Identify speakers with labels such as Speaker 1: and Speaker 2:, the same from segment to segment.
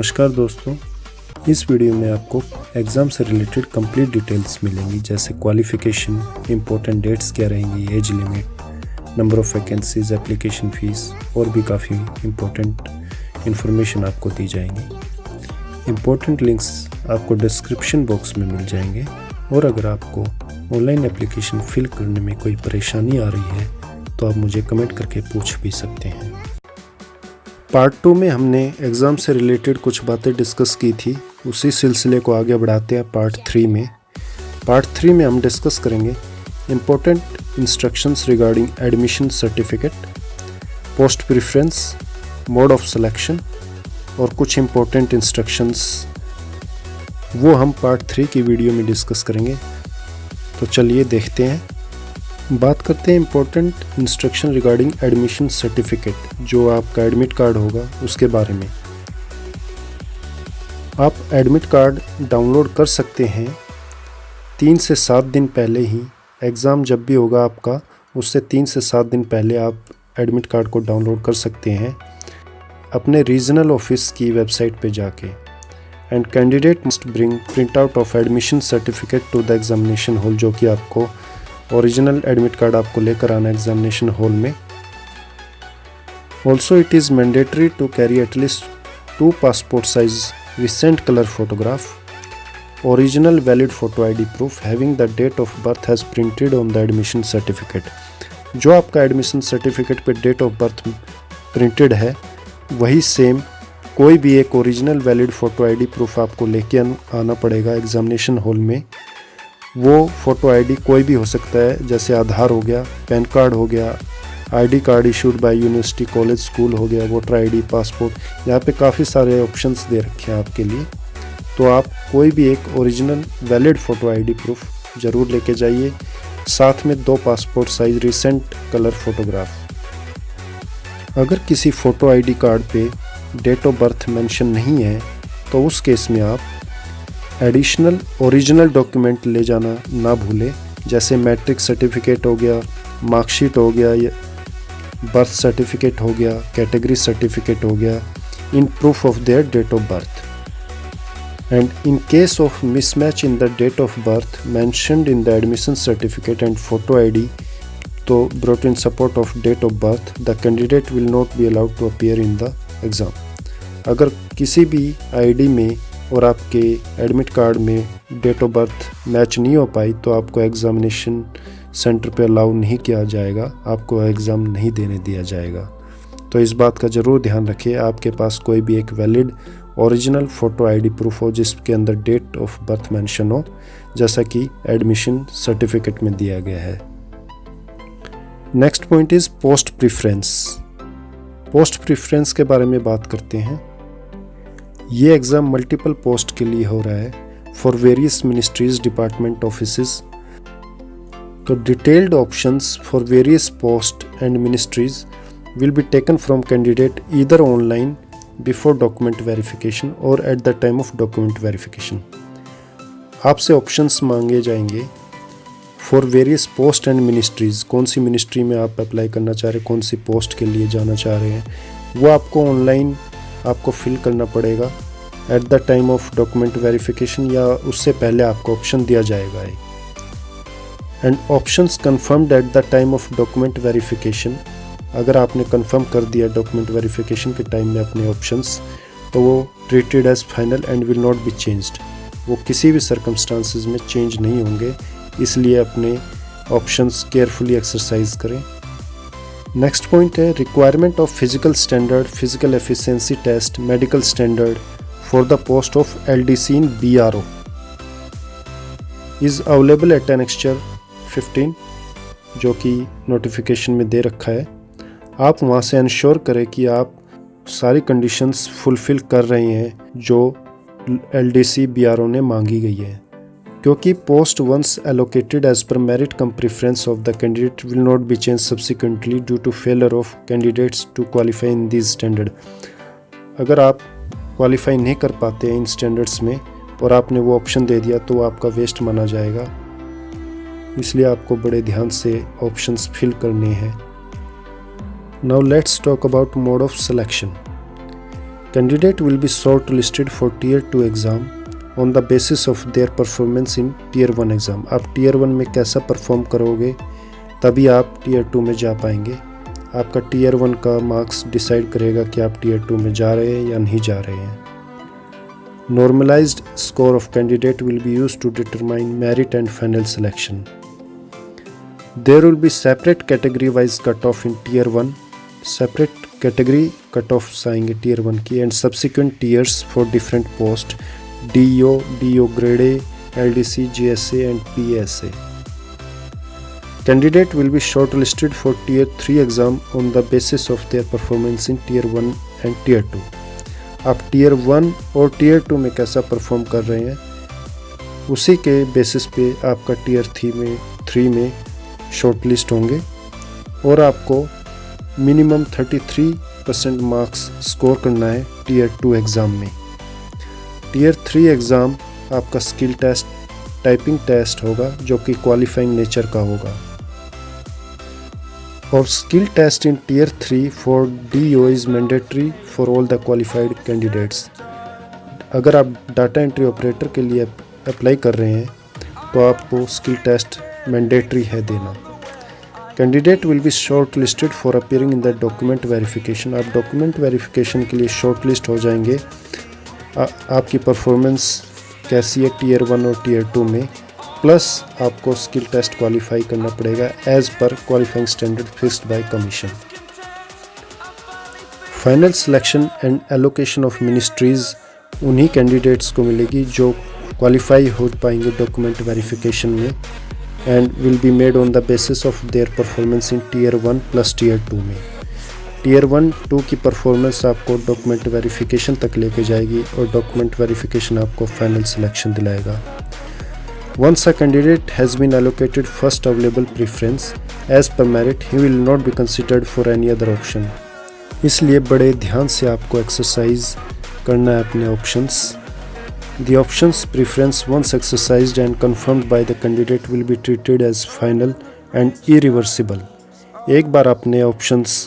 Speaker 1: नमस्कार दोस्तों, इस वीडियो में आपको एग्ज़ाम से रिलेटेड कंप्लीट डिटेल्स मिलेंगी, जैसे क्वालिफ़िकेशन, इम्पोर्टेंट डेट्स क्या रहेंगी, age limit, number of vacancies, application fees और भी काफ़ी इम्पोर्टेंट इन्फॉर्मेशन आपको दी जाएंगी। इम्पोर्टेंट लिंक्स आपको डिस्क्रिप्शन बॉक्स में मिल जाएंगे और अगर आपको ऑनलाइन एप्लीकेशन फिल करने में कोई परेशानी आ रही है तो आप मुझे कमेंट करके पूछ भी सकते हैं। पार्ट 2 में हमने एग्ज़ाम से रिलेटेड कुछ बातें डिस्कस की थी, उसी सिलसिले को आगे बढ़ाते हैं पार्ट 3 में। पार्ट 3 में हम डिस्कस करेंगे important instructions regarding admission certificate, post preference, mode of selection और कुछ इम्पोर्टेंट इंस्ट्रक्शंस, वो हम पार्ट 3 की वीडियो में डिस्कस करेंगे। तो चलिए देखते हैं। बात करते हैं important instruction regarding admission certificate, जो आपका एडमिट कार्ड होगा उसके बारे में। आप एडमिट कार्ड डाउनलोड कर सकते हैं 3 से 7 दिन पहले ही। एग्ज़ाम जब भी होगा आपका, उससे 3 से 7 दिन पहले आप एडमिट कार्ड को डाउनलोड कर सकते हैं अपने रीजनल ऑफिस की वेबसाइट पे जाके। And candidate must bring print out of admission certificate to the examination hall, जो कि आपको ओरिजिनल एडमिट कार्ड आपको लेकर आना एग्जामिनेशन हॉल में। Also it is mandatory to carry at least 2 passport size recent colour photograph, original valid photo ID proof having the date of birth has printed on the admission certificate. जो आपका admission certificate पे date of birth printed है, वही same कोई भी एक original valid photo ID proof आपको लेके आना पड़ेगा एग्जामिनेशन हॉल में। वो फ़ोटो आईडी कोई भी हो सकता है, जैसे आधार हो गया, पैन कार्ड हो गया, ID card issued by university, college, school हो गया, वोटर आईडी, पासपोर्ट। यहाँ पे काफ़ी सारे ऑप्शंस दे रखे हैं आपके लिए। तो आप कोई भी एक original valid photo ID proof ज़रूर लेके जाइए, साथ में 2 passport size recent colour photograph. अगर किसी फ़ोटो आईडी कार्ड पे डेट ऑफ बर्थ मेंशन नहीं है तो उस केस में आप एडिशनल ओरिजिनल डॉक्यूमेंट ले जाना ना भूलें, जैसे मैट्रिक सर्टिफिकेट हो गया, मार्कशीट हो गया, या बर्थ सर्टिफिकेट हो गया, कैटेगरी सर्टिफिकेट हो गया, in proof of their date of birth. And in case of mismatch in the date of birth mentioned in the admission certificate and photo ID to brought in support of date of birth, the candidate will not be allowed to appear in the exam। अगर किसी भी ID में और आपके admit card में date of birth match नहीं हो पाई तो आपको एग्ज़ामिनेशन सेंटर पे अलाउ नहीं किया जाएगा, आपको एग्ज़ाम नहीं देने दिया जाएगा। तो इस बात का ज़रूर ध्यान रखिए, आपके पास कोई भी एक valid original photo ID proof हो जिसके अंदर डेट ऑफ बर्थ मेंशन हो, जैसा कि एडमिशन सर्टिफिकेट में दिया गया है। Next point is post preference. Post preference के बारे में बात करते हैं। ये एग्ज़ाम मल्टीपल पोस्ट के लिए हो रहा है for various ministries, department, offices. तो detailed options for various post and ministries will be taken from candidate either online before document verification or at the time of document verification. आपसे options मांगे जाएंगे for various post and ministries. कौन सी ministry में आप apply करना चाह रहे हैं, कौन सी पोस्ट के लिए जाना चाह रहे हैं, वो आपको ऑनलाइन आपको फिल करना पड़ेगा eight the time of document verification, या उससे पहले आपको ऑप्शन दिया जाएगा। And options confirmed eight the time of document verification. अगर आपने कंफर्म कर दिया डॉक्यूमेंट वेरिफिकेशन के टाइम में अपने ऑप्शंस, तो वो treated as final and will not be changed. वो किसी भी सर्कमस्टांसिस में चेंज नहीं होंगे, इसलिए अपने ऑप्शंस केयरफुली एक्सरसाइज करें। नेक्स्ट पॉइंट है requirement of physical standard, physical efficiency test, medical standard for the post of LDC in BRO is available at annexure 15, जो कि नोटिफिकेशन में दे रखा है। आप वहाँ से इंश्योर करें कि आप सारी कंडीशंस फुलफ़िल कर रहे हैं जो एलडीसी बीआरओ ने मांगी गई है, क्योंकि post once allocated as per merit cum preference of the candidate will not be change subsequently due to failure of candidates to qualify in this standard. अगर आप क्वालिफाई नहीं कर पाते इन स्टैंडर्ड्स में और आपने वो ऑप्शन दे दिया तो वो आपका वेस्ट माना जाएगा, इसलिए आपको बड़े ध्यान से ऑप्शंस फिल करने हैं। Now let's talk about mode of selection. Candidate will be shortlisted for Tier 2 exam on the basis of their performance in Tier 1 exam. आप Tier 1 में कैसा परफॉर्म करोगे तभी आप Tier 2 में जा पाएंगे। आपका Tier 1 का मार्क्स डिसाइड करेगा कि आप Tier 2 में जा रहे हैं या नहीं जा रहे हैं। Normalized score of candidate will be used to determine merit and final selection. There will be separate category wise cutoff in Tier 1, separate category cutoffs आएंगे Tier 1 की and subsequent tiers for different post DO, DO grade A, LDC, GSA and PSA. Candidate will be shortlisted for Tier 3 exam on the basis of their performance in Tier 1 and Tier 2. आप Tier 1 और Tier 2 में कैसा perform कर रहे हैं उसी के basis पे आपका Tier 3 में शॉर्टलिस्ट होंगे और आपको मिनिमम 33% मार्क्स स्कोर करना है Tier 2 एग्ज़ाम में। Tier 3 एग्ज़ाम आपका स्किल टेस्ट, टाइपिंग टेस्ट होगा जो कि क्वालिफाइंग नेचर का होगा और skill test in Tier 3 for DO is mandatory for all the qualified candidates. अगर आप डाटा एंट्री ऑपरेटर के लिए अप्लाई कर रहे हैं तो आपको skill test मैंडेटरी है देना। Candidate will be shortlisted for appearing in the document verification. आप डॉक्यूमेंट वेरिफिकेशन के लिए शॉर्टलिस्ट हो जाएंगे। आपकी परफॉर्मेंस कैसी है Tier 1 और Tier 2 में, प्लस आपको स्किल टेस्ट क्वालिफाई करना पड़ेगा as per qualifying standard fixed by commission. Final selection and allocation of ministries उन्हीं कैंडिडेट्स को मिलेगी जो क्वालिफाई हो पाएंगे डॉक्यूमेंट वेरिफिकेशन में and will be made on the basis of their performance in Tier 1 plus Tier 2 में। Tier 1-2 की performance आपको डॉक्यूमेंट वेरिफिकेशन तक लेके जाएगी और डॉक्यूमेंट वेरिफिकेशन आपको फाइनल सिलेक्शन दिलाएगा। Once a candidate has been allocated first available preference as per merit, he will not be considered for any other option. इसलिए बड़े ध्यान से आपको एक्सरसाइज करना है अपने options. The options preference once exercised and confirmed by the candidate will be treated as final and irreversible. एक बार आपने ऑप्शंस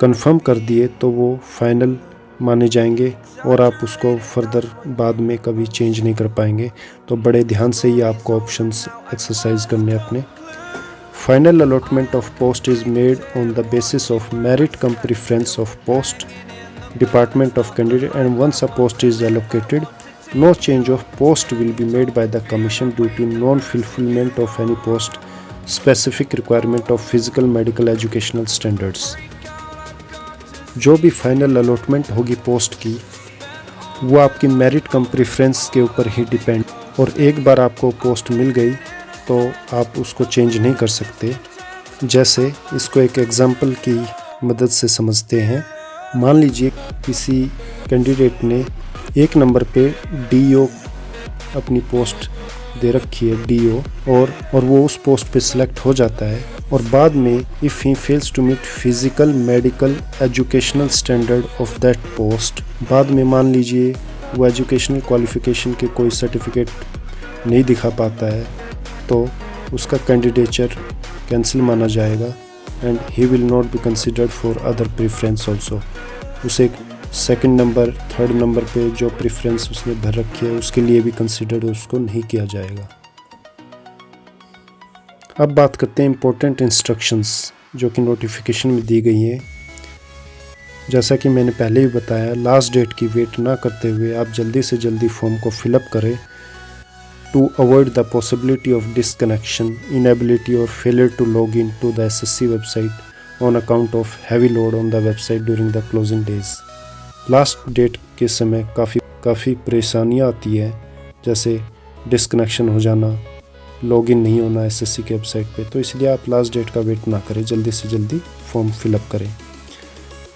Speaker 1: कंफर्म कर दिए तो वो फाइनल माने जाएंगे और आप उसको फर्दर बाद में कभी चेंज नहीं कर पाएंगे। तो बड़े ध्यान से ही आपको ऑप्शंस एक्सरसाइज करने अपने। Final allotment of post is made on the basis of merit cum preference of post department of candidate and once a post is allocated no change of post will be made by the commission due to non fulfilment of any post specific requirement of physical medical educational standards. जो भी final allotment होगी post की वो आपकी merit cum preference के ऊपर ही depend, और एक बार आपको पोस्ट मिल गई तो आप उसको चेंज नहीं कर सकते। जैसे इसको एक एग्जांपल की मदद से समझते हैं। मान लीजिए किसी कैंडिडेट ने 1 नंबर पे DO अपनी पोस्ट दे रखी है DO और वो उस पोस्ट पे सिलेक्ट हो जाता है और बाद में if he fails to meet physical medical educational standard of that post, बाद में मान लीजिए वो एजुकेशनल क्वालिफिकेशन के कोई सर्टिफिकेट नहीं दिखा पाता है तो उसका कैंडिडेचर कैंसिल माना जाएगा and he will not be considered for other preference also. उसे 2nd नंबर 3rd नंबर पे जो प्रेफरेंस उसने भर रखी है उसके लिए भी कंसिडर्ड उसको नहीं किया जाएगा। अब बात करते हैं इम्पोर्टेंट इंस्ट्रक्शंस जो कि नोटिफिकेशन में दी गई हैं। जैसा कि मैंने पहले ही बताया, लास्ट डेट की वेट ना करते हुए आप जल्दी से जल्दी फॉर्म को फिलअप करें to avoid the possibility of disconnection, inability or failure to log in to the SSC website on account of heavy load on the website during the closing days. Last date के समय काफ़ी परेशानियाँ आती है, जैसे disconnection हो जाना, login नहीं होना SSC के वेबसाइट पे, तो इसलिए आप लास्ट डेट का वेट ना करें, जल्दी से जल्दी फॉर्म फिलअप करें।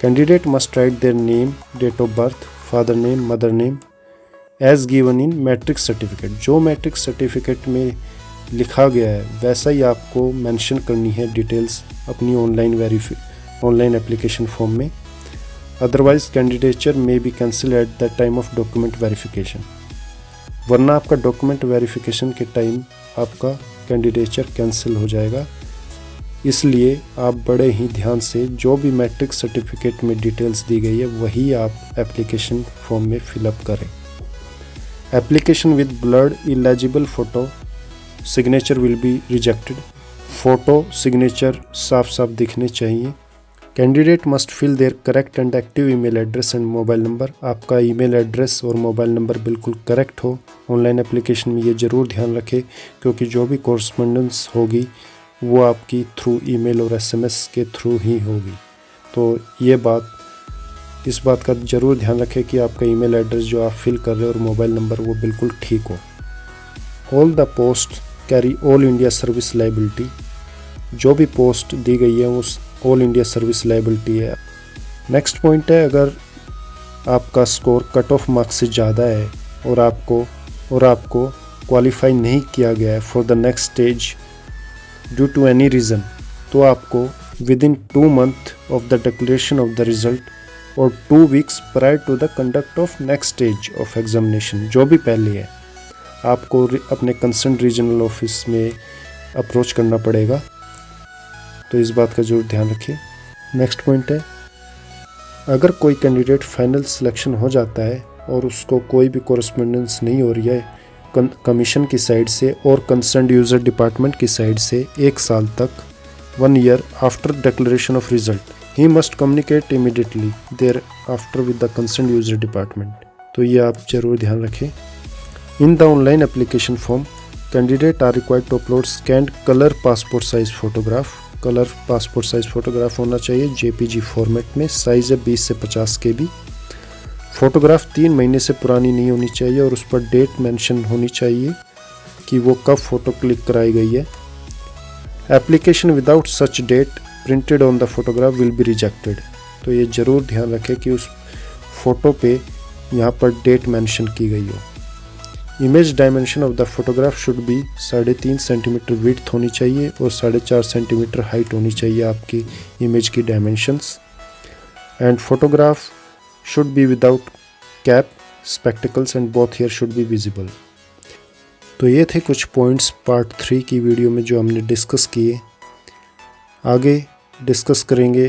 Speaker 1: Candidate must write their name, date of birth, father name, mother name as given in matric certificate. जो मैट्रिक सर्टिफिकेट में लिखा गया है वैसा ही आपको मेंशन करनी है डिटेल्स अपनी ऑनलाइन एप्लीकेशन फॉर्म में। Otherwise candidature may be cancel eight the time of document verification, वरना आपका डॉक्यूमेंट वेरिफिकेशन के टाइम आपका कैंडिडेचर कैंसिल हो जाएगा इसलिए आप बड़े ही ध्यान से जो भी मैट्रिक सर्टिफिकेट में डिटेल्स दी गई है वही आप एप्लीकेशन फॉर्म में फिलअप करें। Application with blurred illegible photo signature will be rejected. Photo signature साफ साफ दिखने चाहिए। Candidate must fill their correct and active email address and mobile number. आपका ईमेल एड्रेस और मोबाइल नंबर बिल्कुल करेक्ट हो। ऑनलाइन एप्लीकेशन में ये ज़रूर ध्यान रखें क्योंकि जो भी कॉरस्पॉन्डेंस होगी वो आपकी थ्रू ईमेल और एसएमएस के थ्रू ही होगी। तो इस बात का ज़रूर ध्यान रखें कि आपका ईमेल एड्रेस जो आप फिल कर रहे हो और मोबाइल नंबर वो बिल्कुल ठीक हो। All the post carry all India service liability. जो भी पोस्ट दी गई है उस ऑल इंडिया सर्विस लाइबिलिटी है। नेक्स्ट पॉइंट है, अगर आपका स्कोर कट ऑफ मार्क्स से ज़्यादा है और आपको क्वालिफाई नहीं किया गया है for the next stage due to any reason, तो आपको within 2 months of the declaration of the result और 2 weeks prior to the conduct of next stage of examination, जो भी पहले है, आपको अपने कंसर्न रीजनल ऑफिस में अप्रोच करना पड़ेगा। तो इस बात का जरूर ध्यान रखिए। नेक्स्ट पॉइंट है, अगर कोई कैंडिडेट फाइनल सिलेक्शन हो जाता है और उसको कोई भी कॉरस्पॉन्डेंस नहीं हो रही है कमीशन की साइड से और कंसर्न यूज़र डिपार्टमेंट की साइड से 1 साल तक 1 year after declaration of result, he must communicate immediately thereafter with the concern user department. तो ये आप जरूर ध्यान रखें। In the online application form candidate are required to upload scanned colour passport size photograph. Colour passport size photograph होना चाहिए JPG format में। Size है 20 से 50 KB। फ़ोटोग्राफ 3 महीने से पुरानी नहीं होनी चाहिए और उस पर डेट मेंशन होनी चाहिए कि वो कब फ़ोटो क्लिक कराई गई है। Application without such date printed on the photograph will be rejected. तो ये ज़रूर ध्यान रखें कि उस फ़ोटो पे यहाँ पर डेट मेंशन की गई हो। Image dimension of the photograph should be 3.5 centimetre width होनी चाहिए और 4.5 सेंटीमीटर हाइट होनी चाहिए आपकी इमेज की dimensions. And photograph should be without cap, spectacles and both year should be visible. तो ये थे कुछ पॉइंट्स पार्ट 3 की वीडियो में जो हमने डिस्कस किए। आगे डिस्कस करेंगे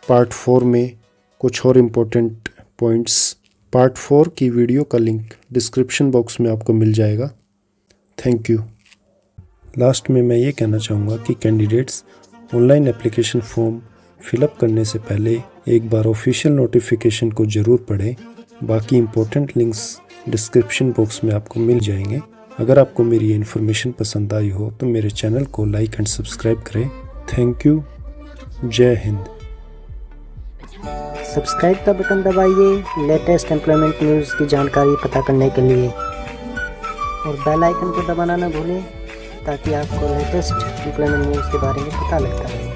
Speaker 1: पार्ट 4 में कुछ और इम्पोर्टेंट पॉइंट्स। पार्ट 4 की वीडियो का लिंक डिस्क्रिप्शन बॉक्स में आपको मिल जाएगा। Thank you. लास्ट में मैं ये कहना चाहूँगा कि candidates online application form fill up करने से पहले एक बार ऑफिशियल नोटिफिकेशन को ज़रूर पढ़ें। बाकी इम्पोर्टेंट लिंक्स डिस्क्रिप्शन बॉक्स में आपको मिल जाएंगे। अगर आपको मेरी ये इन्फॉर्मेशन पसंद आई हो तो मेरे चैनल को लाइक एंड सब्सक्राइब करें। Thank you. जय हिंद।
Speaker 2: सब्सक्राइब का बटन दबाइए लेटेस्ट एम्प्लॉयमेंट न्यूज़ की जानकारी पता करने के लिए और बेल आइकन को दबाना ना भूलें ताकि आपको लेटेस्ट एम्प्लॉयमेंट न्यूज़ के बारे में पता लगता रहे।